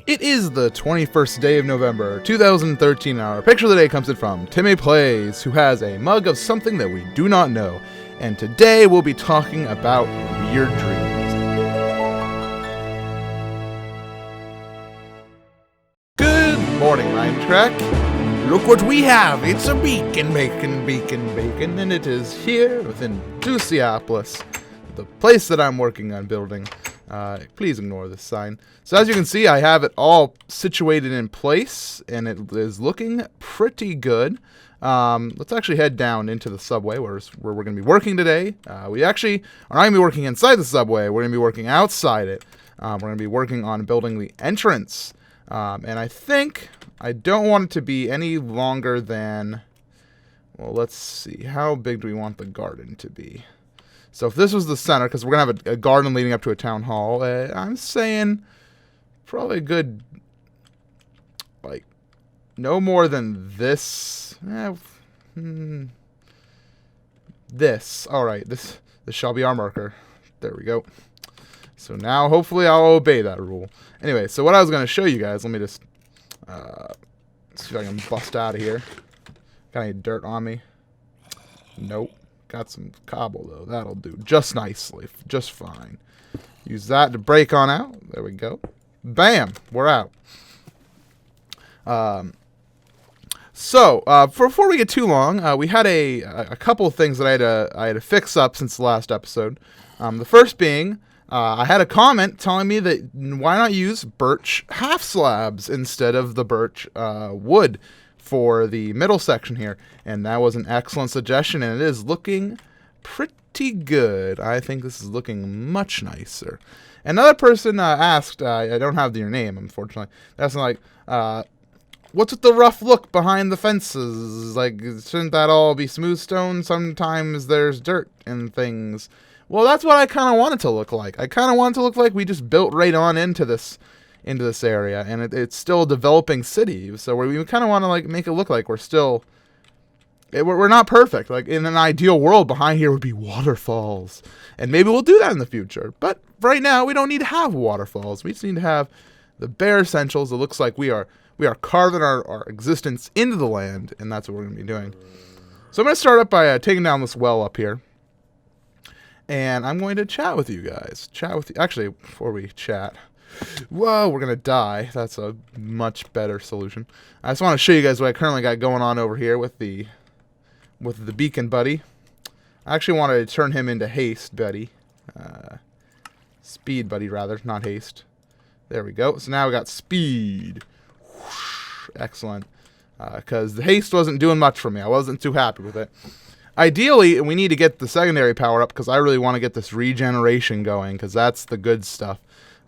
It is the 21st day of November, 2013. Our picture of the day comes in from Timmy Plays, who has a mug of something that we do not know. And today we'll be talking about weird dreams. Good morning, Mindcrack. Look what we have. It's a beacon, bacon, and it is here within Juiciopolis, the place that I'm working on building. Please ignore this sign. So as you can see, I have it all situated in place, and it is looking pretty good. Let's actually head down into the subway where we're going to be working today. We actually are not going to be working inside the subway. We're going to be working outside it. We're going to be working on building the entrance. And I don't want it to be any longer than, well, let's see. How big do we want the garden to be? So if this was the center, because we're going to have a garden leading up to a town hall, I'm saying probably a good, like, no more than this. This. All right, this shall be our marker. There we go. So now, hopefully, I'll obey that rule. Anyway, so what I was going to show you guys, let me just see if I can bust out of here. Got any dirt on me? Nope. Got some cobble, though. That'll do just nicely. Just fine. Use that to break on out. There we go. Bam! We're out. Before we get too long, we had a couple of things that I had to fix up since the last episode. The first being, I had a comment telling me that why not use birch half slabs instead of the birch wood for the middle section here, and that was an excellent suggestion, and it is looking pretty good. I think this is looking much nicer. Another person asked, I don't have your name, unfortunately, that's like, what's with the rough look behind the fences? Like, shouldn't that all be smooth stone? Sometimes there's dirt and things. Well, that's what I kind of want it to look like. I kind of want it to look like we just built right on into this area, and it's still a developing city, so we kind of want to like make it look like we're not perfect. Like in an ideal world, behind here would be waterfalls, and maybe we'll do that in the future. But right now, we don't need to have waterfalls. We just need to have the bare essentials. It looks like we are carving our existence into the land, and that's what we're going to be doing. So I'm going to start up by taking down this well up here, and I'm going to chat with you guys. Actually, before we chat. Whoa, we're going to die. That's a much better solution. I just want to show you guys what I currently got going on over here with the beacon buddy. I actually wanted to turn him into haste buddy. Speed buddy, rather, not haste. There we go. So now we got speed. Whoosh. Excellent. Because the haste wasn't doing much for me. I wasn't too happy with it. Ideally, we need to get the secondary power up because I really want to get this regeneration going because that's the good stuff.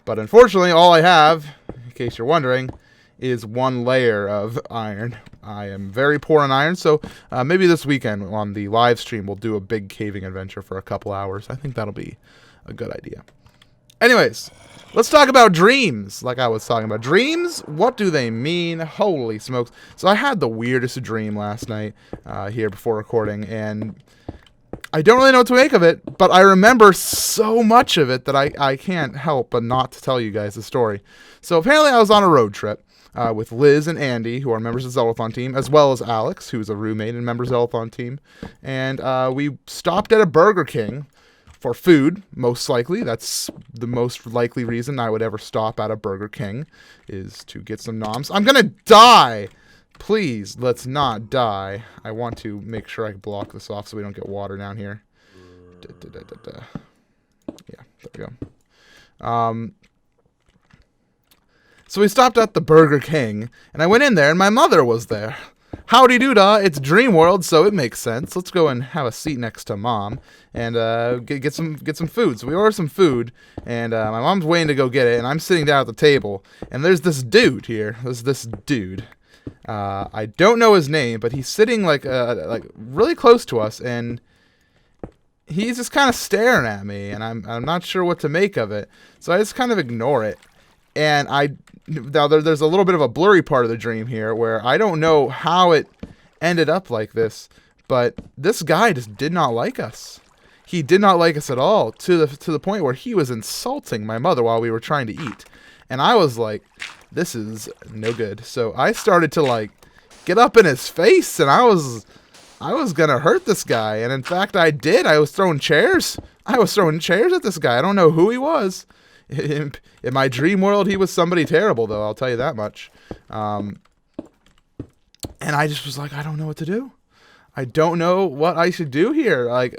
But unfortunately, all I have, in case you're wondering, is one layer of iron. I am very poor on iron, so maybe this weekend on the live stream we'll do a big caving adventure for a couple hours. I think that'll be a good idea. Anyways, let's talk about dreams, like I was talking about. Dreams, what do they mean? Holy smokes. So I had the weirdest dream last night here before recording, and I don't really know what to make of it, but I remember so much of it that I can't help but not to tell you guys the story. So apparently I was on a road trip with Liz and Andy, who are members of the Zellathon team, as well as Alex, who's a roommate and member of the Zellathon team. And we stopped at a Burger King for food, most likely. That's the most likely reason I would ever stop at a Burger King, is to get some noms. I'm going to die! Please, let's not die. I want to make sure I block this off so we don't get water down here. Yeah, there we go. So we stopped at the Burger King, and I went in there, and my mother was there. Howdy doodah, it's Dream World, so it makes sense. Let's go and have a seat next to Mom and get some food. So we ordered some food, and my mom's waiting to go get it, and I'm sitting down at the table, and there's this dude here. There's this dude. I don't know his name, but he's sitting like really close to us, and he's just kind of staring at me, and I'm not sure what to make of it. So I just kind of ignore it. And there's a little bit of a blurry part of the dream here where I don't know how it ended up like this, but this guy just did not like us. He did not like us at all, to the point where he was insulting my mother while we were trying to eat. And I was like, this is no good. So I started to like get up in his face, and I was gonna hurt this guy, and in fact I did. I was throwing chairs. I was throwing chairs at this guy. I don't know who he was. In my dream world, he was somebody terrible, though. I'll tell you that much. And I just was like, I don't know what to do. I don't know what I should do here. Like,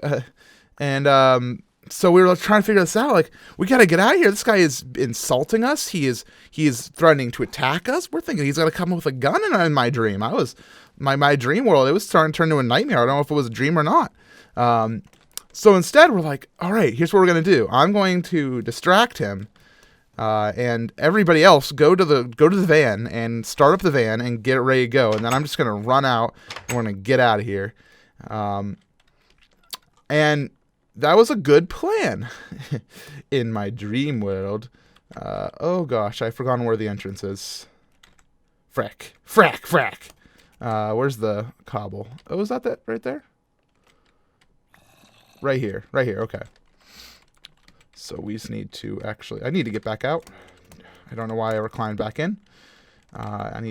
so we were trying to figure this out. Like, we gotta get out of here. This guy is insulting us. He is threatening to attack us. We're thinking he's gonna come with a gun in my dream. I was my dream world. It was starting to turn into a nightmare. I don't know if it was a dream or not. So instead, we're like, all right, here's what we're gonna do. I'm going to distract him, and everybody else go to the van and start up the van and get it ready to go. And then I'm just gonna run out and we're gonna get out of here. And that was a good plan in my dream world. Oh gosh, I've forgotten where the entrance is. Frack. Where's the cobble? Oh, is that right there? Right here, okay. So we just need to I need to get back out. I don't know why I reclined back in. I kind of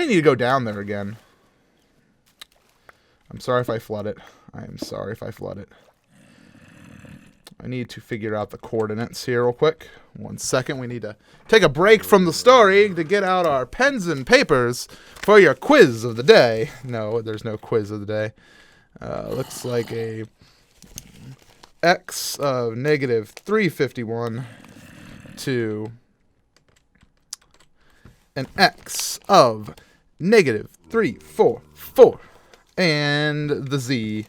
need to go down there again. I'm sorry if I flood it. I am sorry if I flood it. I need to figure out the coordinates here real quick. 1 second. We need to take a break from the story to get out our pens and papers for your quiz of the day. No, there's no quiz of the day. Looks like a x of negative 351 to an x of negative 344. And the z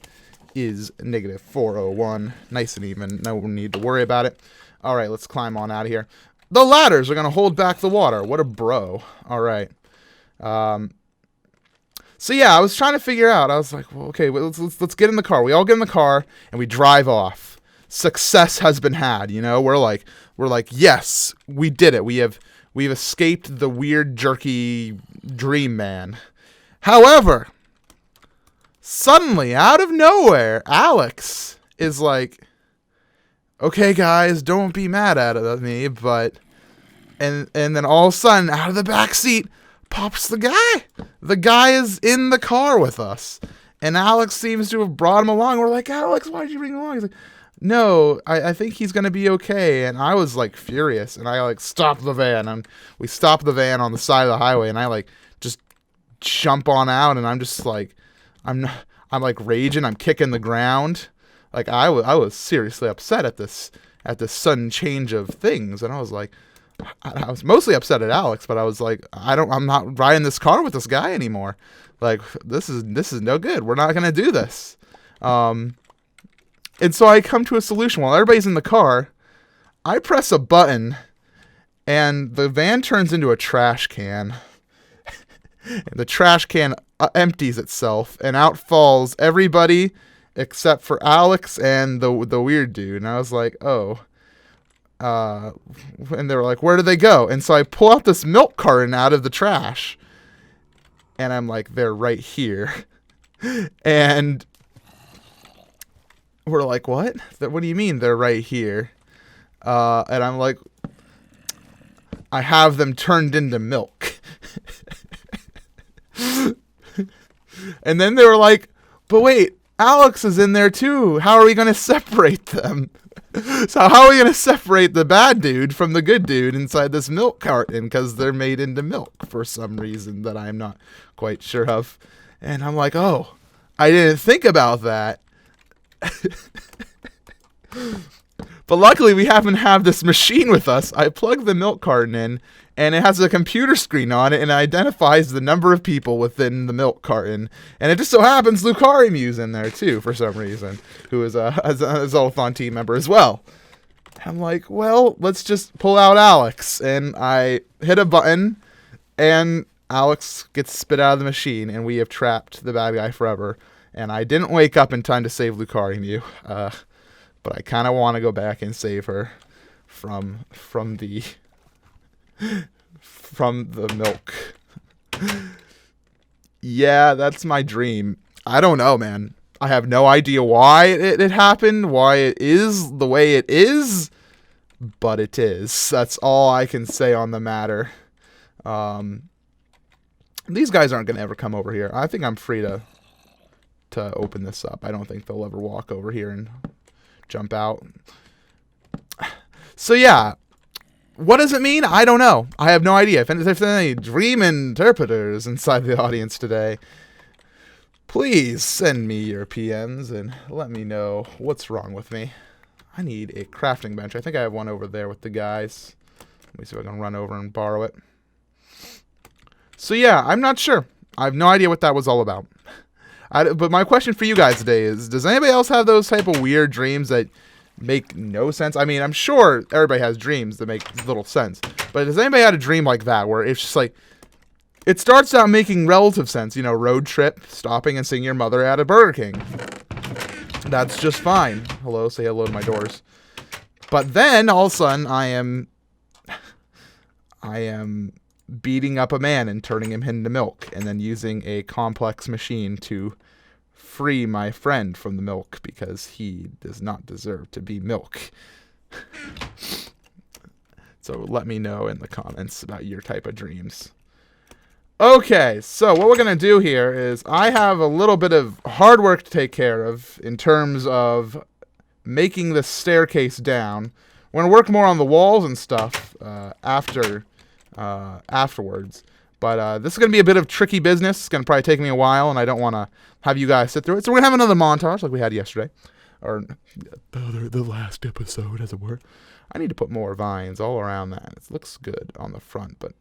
is negative 401. Nice and even. No need to worry about it. All right, let's climb on out of here. The ladders are going to hold back the water. What a bro. All right. So yeah, I was trying to figure out. I was like, well, okay, let's get in the car. We all get in the car and we drive off. Success has been had. You know, we're like, yes, we did it. We've escaped the weird, jerky dream man. However, suddenly, out of nowhere, Alex is like, okay, guys, don't be mad at me, but... And then all of a sudden, out of the back seat, pops the guy. The guy is in the car with us. And Alex seems to have brought him along. We're like, Alex, why'd you bring him along? He's like, no, I think he's going to be okay. And I was, like, furious. And I, like, stopped the van. And we stopped the van on the side of the highway. And I, like, just jump on out. And I'm just, like... I'm like raging. I'm kicking the ground. Like I was seriously upset at this sudden change of things, and I was like, I was mostly upset at Alex, but I was like, I'm not riding this car with this guy anymore. Like this is no good. We're not gonna do this. And so I come to a solution. While everybody's in the car, I press a button, and the van turns into a trash can. And the trash can empties itself, and out falls everybody except for Alex and the weird dude. And I was like, oh. And they were like, where do they go? And so I pull out this milk carton out of the trash, and I'm like, they're right here. And we're like, what? What do you mean they're right here? And I'm like, I have them turned into milk. And then they were like, but wait, Alex is in there too. How are we going to separate them? So how are we going to separate the bad dude from the good dude inside this milk carton? Because they're made into milk for some reason that I'm not quite sure of. And I'm like, oh, I didn't think about that. But luckily we happen to have this machine with us. I plug the milk carton in, and it has a computer screen on it, and it identifies the number of people within the milk carton. And it just so happens Lucarimu's in there too, for some reason, who is a Zolthon team member as well. I'm like, well, let's just pull out Alex. And I hit a button, and Alex gets spit out of the machine, and we have trapped the bad guy forever. And I didn't wake up in time to save Lucarimu, but I kind of want to go back and save her from the milk. Yeah, that's my dream. I don't know, man. I have no idea why it happened, why it is the way it is, but it is. That's all I can say on the matter. These guys aren't going to ever come over here. I think I'm free to open this up. I don't think they'll ever walk over here and jump out. So yeah, what does it mean? I don't know. I have no idea. If there's any dream interpreters inside the audience today, please send me your PMs and let me know what's wrong with me. I need a crafting bench. I think I have one over there with the guys. Let me see if I can run over and borrow it. So yeah, I'm not sure. I have no idea what that was all about. But my question for you guys today is, does anybody else have those type of weird dreams that make no sense? I mean, I'm sure everybody has dreams that make little sense. But has anybody had a dream like that where it's just like, it starts out making relative sense, you know, road trip, stopping and seeing your mother at a Burger King. That's just fine. Hello, say hello to my doors. But then all of a sudden I am beating up a man and turning him into milk, and then using a complex machine to free my friend from the milk because he does not deserve to be milk. So let me know in the comments about your type of dreams. Okay, so what we're going to do here is I have a little bit of hard work to take care of in terms of making the staircase down. We're going to work more on the walls and stuff afterwards. But this is going to be a bit of tricky business. It's going to probably take me a while, and I don't want to have you guys sit through it. So we're going to have another montage like we had yesterday. Or the last episode, as it were. I need to put more vines all around that. It looks good on the front. But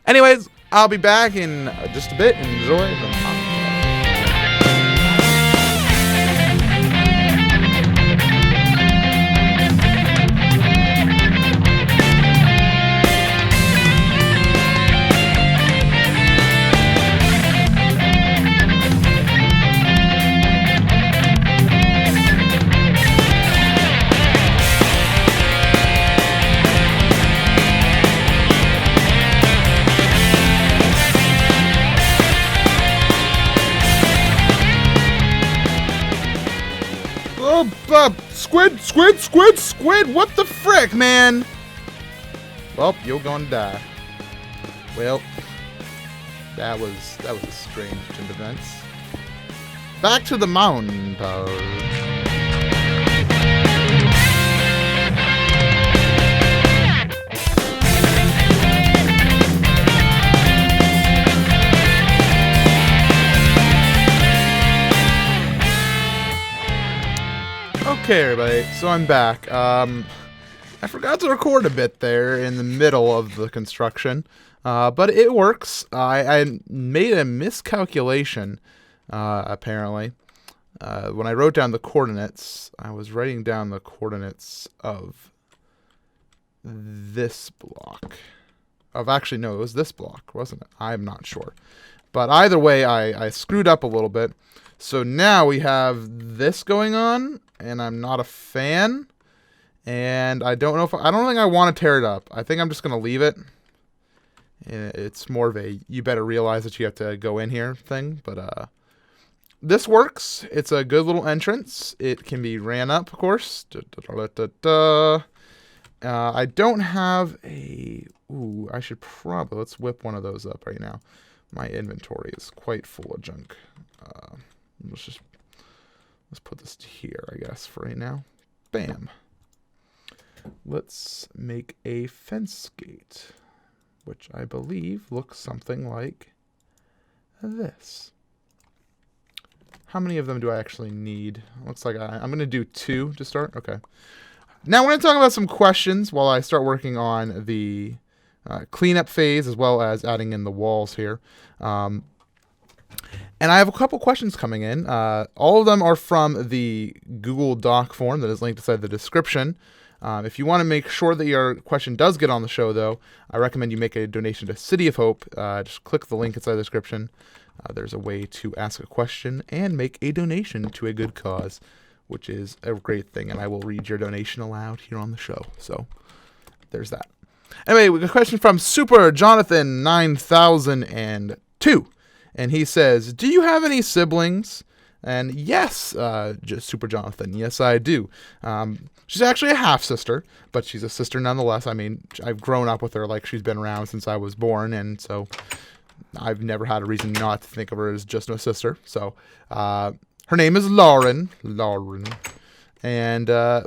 anyways, I'll be back in just a bit. Enjoy the montage. Squid, what the frick, man? Well, you're gonna die. Well, that was a strange turn of events. Back to the montage. Okay, everybody, so I'm back. I forgot to record a bit there in the middle of the construction, but it works. I made a miscalculation, apparently. When I wrote down the coordinates, I was writing down the coordinates of this block. Actually, no, it was this block, wasn't it? I'm not sure. But either way, I screwed up a little bit. So now we have this going on, and I'm not a fan. And I don't know if I don't think I want to tear it up. I think I'm just going to leave it. It's more of a you better realize that you have to go in here thing. But this works. It's a good little entrance. It can be ran up, of course. I don't have a... Ooh, I should probably... Let's whip one of those up right now. My inventory is quite full of junk. Let's put this here, I guess, for right now. Bam. Let's make a fence gate, which I believe looks something like this. How many of them do I actually need? Looks like I'm going to do 2 to start. Okay. Now we're going to talk about some questions while I start working on the cleanup phase, as well as adding in the walls here. And I have a couple questions coming in. All of them are from the Google Doc form that is linked inside the description. If you want to make sure that your question does get on the show, though, I recommend you make a donation to City of Hope. Just click the link inside the description. There's a way to ask a question and make a donation to a good cause, which is a great thing. And I will read your donation aloud here on the show. So there's that. Anyway, we got a question from Super Jonathan 9002. And he says, do you have any siblings? And yes, Super Jonathan, yes, I do. She's actually a half-sister, but she's a sister nonetheless. I mean, I've grown up with her like she's been around since I was born, and so I've never had a reason not to think of her as just a sister. So her name is Lauren. And I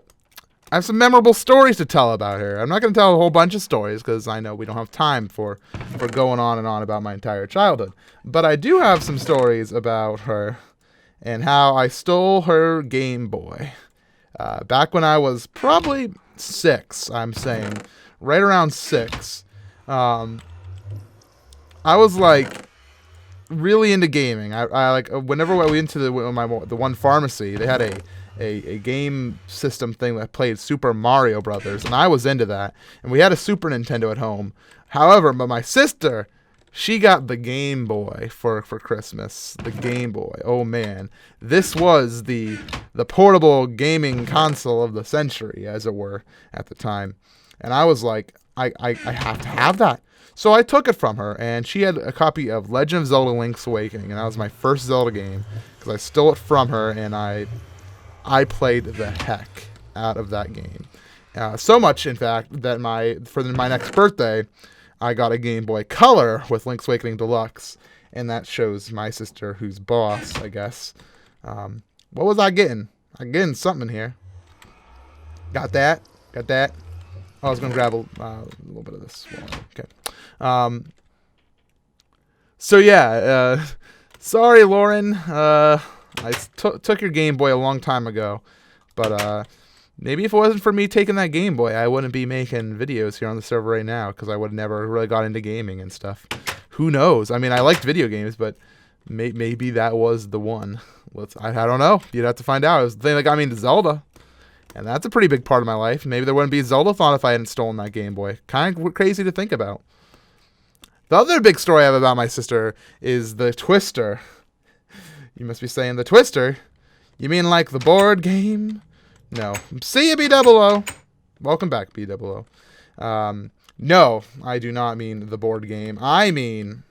have some memorable stories to tell about her. I'm not going to tell a whole bunch of stories because I know we don't have time for going on and on about my entire childhood. But I do have some stories about her and how I stole her Game Boy. Back when I was probably 6, I'm saying, right around 6, I was like really into gaming. I like whenever I went into the one pharmacy, they had a game system thing that played Super Mario Brothers, and I was into that. And we had a Super Nintendo at home. However, but my sister, she got the Game Boy for Christmas. The Game Boy. Oh man, this was the portable gaming console of the century, as it were, at the time. And I was like, I have to have that. So I took it from her, and she had a copy of Legend of Zelda: Link's Awakening, and that was my first Zelda game because I stole it from her, and I played the heck out of that game. So much, in fact, that for my next birthday, I got a Game Boy Color with Link's Awakening Deluxe, and that shows my sister who's boss, I guess. What was I getting? I'm getting something here. Got that. I was going to grab a little bit of this. Okay. So yeah, sorry, Lauren. I took your Game Boy a long time ago, but maybe if it wasn't for me taking that Game Boy, I wouldn't be making videos here on the server right now because I would have never really got into gaming and stuff. Who knows? I mean, I liked video games, but maybe that was the one. I don't know. You'd have to find out. It was the thing that got me into Zelda, and that's a pretty big part of my life. Maybe there wouldn't be Zelda-thon if I hadn't stolen that Game Boy. Kind of crazy to think about. The other big story I have about my sister is the Twister. You must be saying the Twister? You mean like the board game? No. See you, B-double-O. Welcome back, B-double-O. No, I do not mean the board game. I mean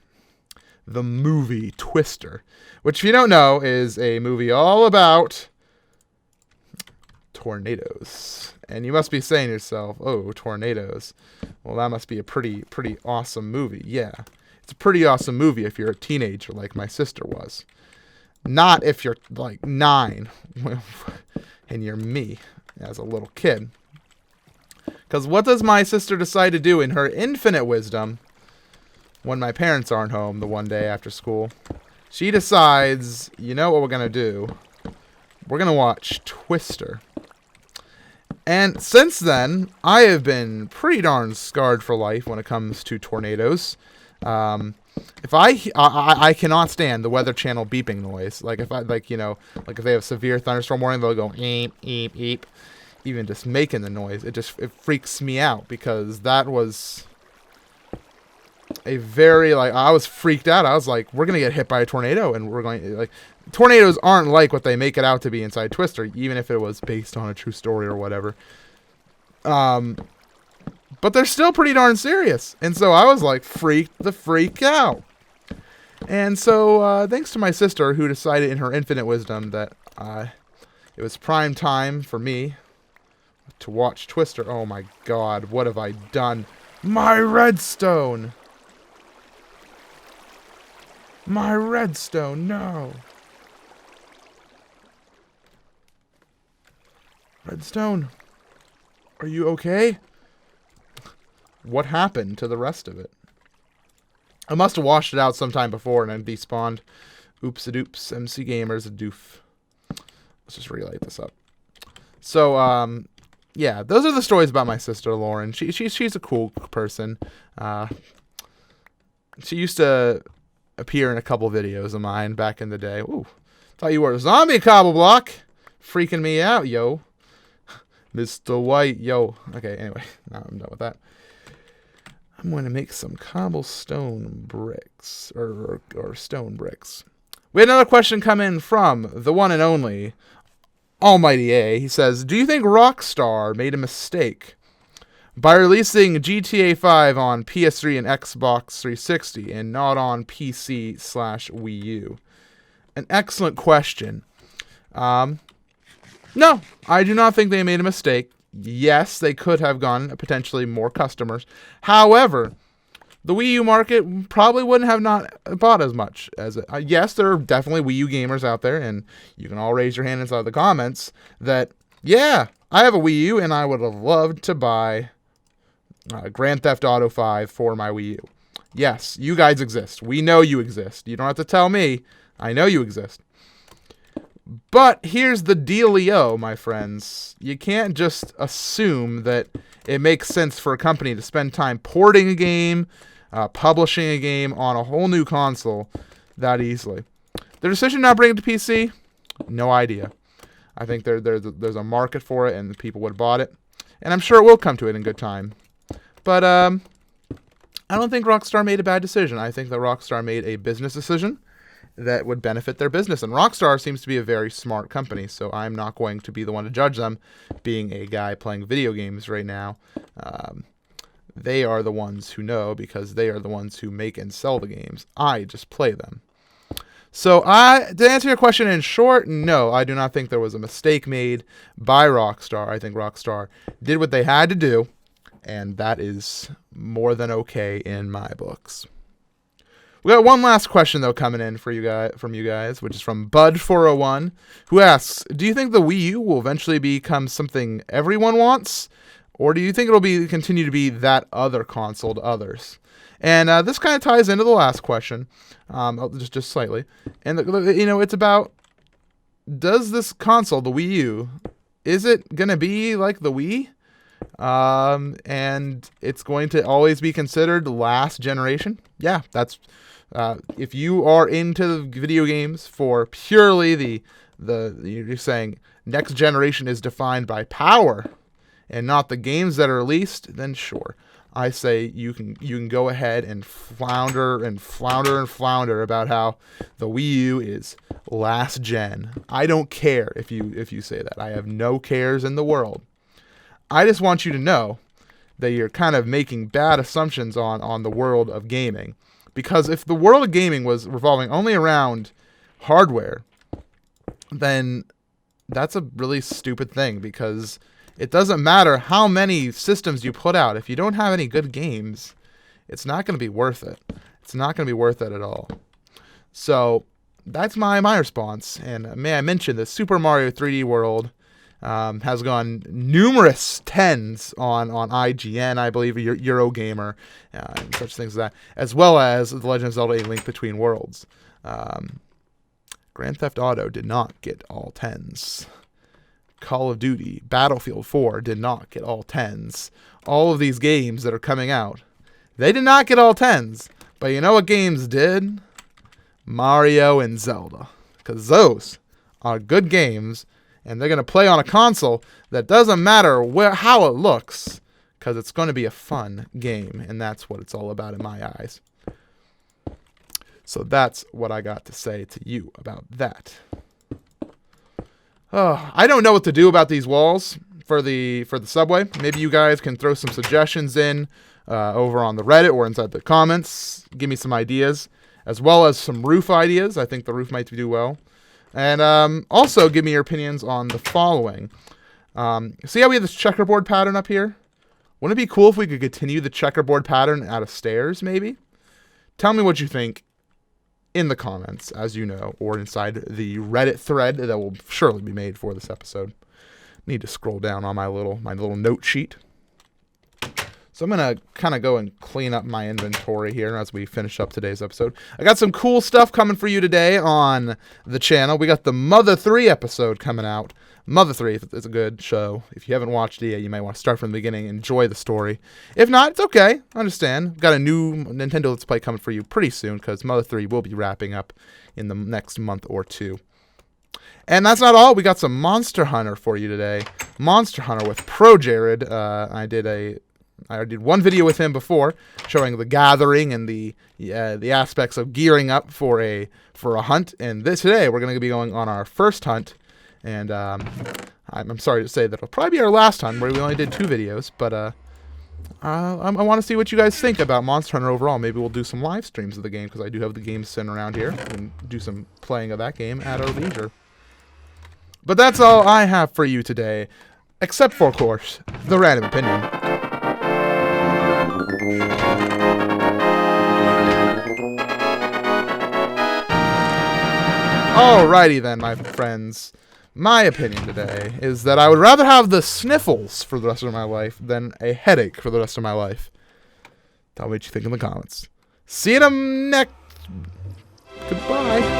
the movie Twister, which, if you don't know, is a movie all about tornadoes. And you must be saying to yourself, oh, tornadoes. Well, that must be a pretty awesome movie. Yeah, it's a pretty awesome movie if you're a teenager like my sister was. Not if you're like 9 and you're me as a little kid. Because what does my sister decide to do in her infinite wisdom when my parents aren't home the one day after school? She decides, you know what we're going to do? We're going to watch Twister. And since then, I have been pretty darn scarred for life when it comes to tornadoes. If I cannot stand the Weather Channel beeping noise. Like if if they have severe thunderstorm warning, they'll go eep eep eep. Even just making the noise, it freaks me out because that was a very I was freaked out. I was like, we're gonna get hit by a tornado, and we're going tornadoes aren't like what they make it out to be inside Twister, even if it was based on a true story or whatever. But they're still pretty darn serious. And so I was like freaked the freak out. And so thanks to my sister who decided in her infinite wisdom that it was prime time for me to watch Twister. Oh my God, what have I done? My redstone! My redstone, no! Redstone, are you okay? What happened to the rest of it? I must have washed it out sometime before and then despawned. Oops-a-doops, MC Gamer's a doof. Let's just relight this up. So, yeah, those are the stories about my sister, Lauren. She's a cool person. She used to appear in a couple videos of mine back in the day. Ooh, thought you were a zombie, Cobble Block. Freaking me out, yo. Mr. White, yo. Okay, anyway, now I'm done with that. I'm going to make some cobblestone bricks, or stone bricks. We had another question come in from the one and only Almighty A. He says, do you think Rockstar made a mistake by releasing GTA 5 on PS3 and Xbox 360 and not on PC/Wii U? An excellent question. No, I do not think they made a mistake. Yes, they could have gotten potentially more customers. However, the Wii U market probably wouldn't have not bought as much as it. Yes, there are definitely Wii U gamers out there, and you can all raise your hand inside the comments that, yeah, I have a Wii U, and I would have loved to buy Grand Theft Auto 5 for my Wii U. Yes, you guys exist. We know you exist. You don't have to tell me. I know you exist. But here's the dealio, my friends. You can't just assume that it makes sense for a company to spend time porting a game, publishing a game on a whole new console that easily. Their decision not bring it to PC, no idea. I think there's a market for it, and people would have bought it. And I'm sure it will come to it in good time. But I don't think Rockstar made a bad decision. I think that Rockstar made a business decision that would benefit their business. And Rockstar seems to be a very smart company, so I'm not going to be the one to judge them, being a guy playing video games right now. They are the ones who know, because they are the ones who make and sell the games. I just play them. So to answer your question in short, no, I do not think there was a mistake made by Rockstar. I think Rockstar did what they had to do, and that is more than okay in my books. We got one last question, though, coming in from you guys, which is from Bud401, who asks, do you think the Wii U will eventually become something everyone wants, or do you think it'll continue to be that other console to others? And this kind of ties into the last question, just slightly. And, it's about, does this console, the Wii U, is it going to be like the Wii? And it's going to always be considered last generation? Yeah, that's... if you are into video games for purely you're saying next generation is defined by power and not the games that are released, then sure. I say you can go ahead and flounder about how the Wii U is last gen. I don't care if you say that. I have no cares in the world. I just want you to know that you're kind of making bad assumptions on the world of gaming. Because if the world of gaming was revolving only around hardware, then that's a really stupid thing, because it doesn't matter how many systems you put out. If you don't have any good games, it's not going to be worth it. It's not going to be worth it at all. So that's my response. And may I mention that Super Mario 3D World has gone numerous tens on IGN, I believe, Eurogamer, and such things as that, as well as The Legend of Zelda: A Link Between Worlds. Grand Theft Auto did not get all tens. Call of Duty, Battlefield 4 did not get all tens. All of these games that are coming out, they did not get all tens. But you know what games did? Mario and Zelda. Because those are good games, and they're going to play on a console that doesn't matter how it looks, because it's going to be a fun game, and that's what it's all about in my eyes. So that's what I got to say to you about that. I don't know what to do about these walls for the subway. Maybe you guys can throw some suggestions in over on the Reddit or inside the comments. Give me some ideas, as well as some roof ideas. I think the roof might do well. And also give me your opinions on the following. See how we have this checkerboard pattern up here? Wouldn't it be cool if we could continue the checkerboard pattern out of stairs, maybe? Tell me what you think in the comments, as you know, or inside the Reddit thread that will surely be made for this episode. Need to scroll down on my little note sheet. So I'm going to kind of go and clean up my inventory here as we finish up today's episode. I got some cool stuff coming for you today on the channel. We got the Mother 3 episode coming out. Mother 3 is a good show. If you haven't watched it yet, you might want to start from the beginning and enjoy the story. If not, it's okay. I understand. Got a new Nintendo Let's Play coming for you pretty soon, because Mother 3 will be wrapping up in the next month or two. And that's not all. We got some Monster Hunter for you today. Monster Hunter with Pro Jared. I did one video with him before, showing the gathering and the aspects of gearing up for a hunt. And today we're going to be going on our first hunt. And I'm sorry to say that it'll probably be our last hunt, where we only did 2 videos. But I want to see what you guys think about Monster Hunter overall. Maybe we'll do some live streams of the game, because I do have the game sitting around here, and do some playing of that game at our leisure. But that's all I have for you today, except for, of course, the random opinion. Alrighty then, my friends. My opinion today is that I would rather have the sniffles for the rest of my life than a headache for the rest of my life. Tell me what you think in the comments. See you in the next... Goodbye.